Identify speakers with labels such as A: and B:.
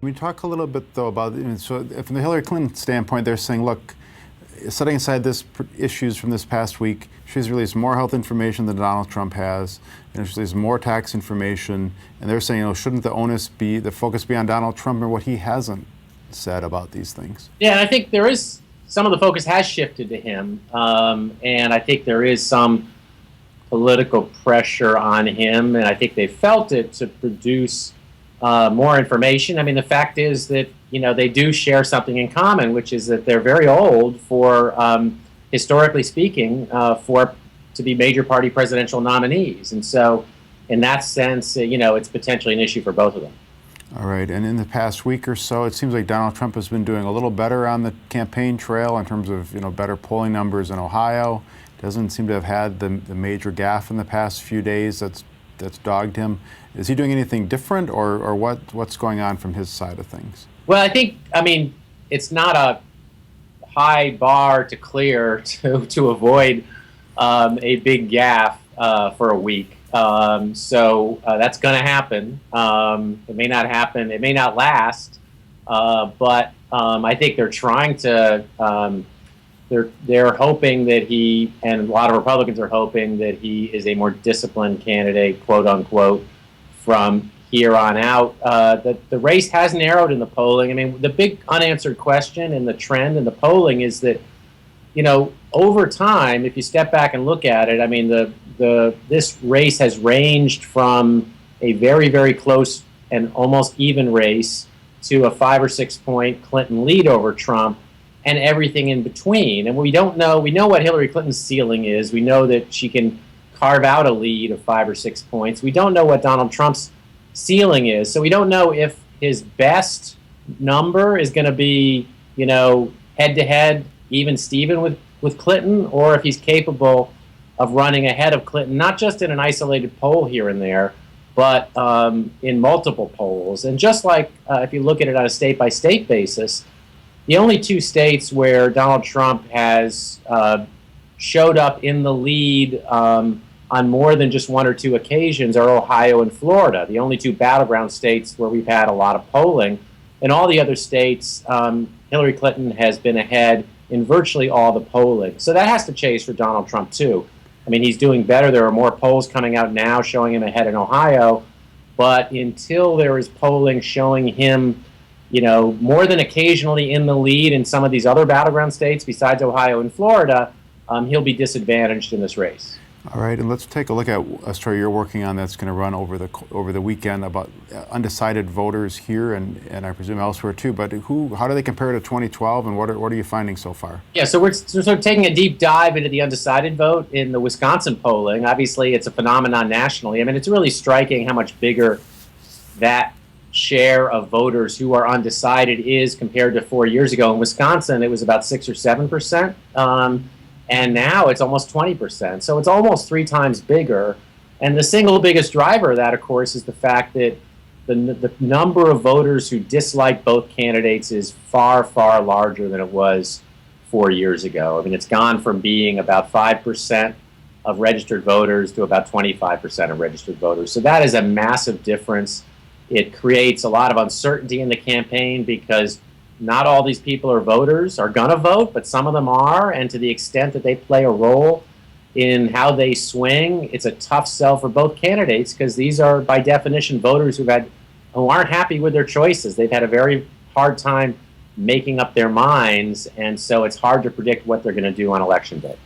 A: We talk a little bit, though, about, so from the Hillary Clinton standpoint, they're saying, look, setting aside this issues from this past week, she's released more health information than Donald Trump has, and she's released more tax information, and they're saying, shouldn't the focus be on Donald Trump and what he hasn't said about these things?
B: Yeah, and I think there is, some of the focus has shifted to him, and I think there is some political pressure on him, and I think they felt it to produce more information. I mean, the fact is that, they do share something in common, which is that they're very old for, historically speaking, to be major party presidential nominees. And so in that sense, it's potentially an issue for both of them.
A: All right. And in the past week or so, it seems like Donald Trump has been doing a little better on the campaign trail in terms of, better polling numbers in Ohio. Doesn't seem to have had the major gaffe in the past few days that's dogged him. Is he doing anything different, or what's going on from his side of things?
B: Well, I mean, it's not a high bar to clear to avoid a big gaffe for a week. So that's going to happen. It may not happen. It may not last. But I think they're trying to. They're hoping that he, and a lot of Republicans are hoping that he is a more disciplined candidate, quote unquote, from here on out. That the race has narrowed in the polling. I mean, the big unanswered question and the trend in the polling is that, over time, if you step back and look at it, I mean, this race has ranged from a very, very close and almost even race to a 5 or 6 point Clinton lead over Trump, and everything in between. And we don't know. We know what Hillary Clinton's ceiling is. We know that she can carve out a lead of 5 or 6 points. We don't know what Donald Trump's ceiling is. So we don't know if his best number is going to be, head-to-head, even Steven with Clinton, or if he's capable of running ahead of Clinton, not just in an isolated poll here and there, but in multiple polls. And just like if you look at it on a state-by-state basis, the only 2 states where Donald Trump has showed up in the lead on more than just 1 or 2 occasions are Ohio and Florida, the only 2 battleground states where we've had a lot of polling. In all the other states, Hillary Clinton has been ahead in virtually all the polling. So that has to change for Donald Trump, too. I mean, he's doing better. There are more polls coming out now showing him ahead in Ohio. But until there is polling showing him more than occasionally in the lead in some of these other battleground states besides Ohio and Florida, he'll be disadvantaged in this race.
A: All right, and let's take a look at a story you're working on that's going to run over the weekend about undecided voters here and I presume elsewhere too. But how do they compare to 2012, and what are you finding so far?
B: Yeah, so we're sort of taking a deep dive into the undecided vote in the Wisconsin polling. Obviously, it's a phenomenon nationally. I mean, it's really striking how much bigger that share of voters who are undecided is compared to 4 years ago. In Wisconsin, it was about 6 or 7%, and now it's almost 20%. So it's almost 3 times bigger. And the single biggest driver of that, of course, is the fact that the number of voters who dislike both candidates is far, far larger than it was 4 years ago. I mean, it's gone from being about 5% of registered voters to about 25% of registered voters. So that is a massive difference. It creates a lot of uncertainty in the campaign because not all these people are voters, are going to vote, but some of them are. And to the extent that they play a role in how they swing, it's a tough sell for both candidates because these are, by definition, voters who aren't happy with their choices. They've had a very hard time making up their minds, and so it's hard to predict what they're going to do on Election Day.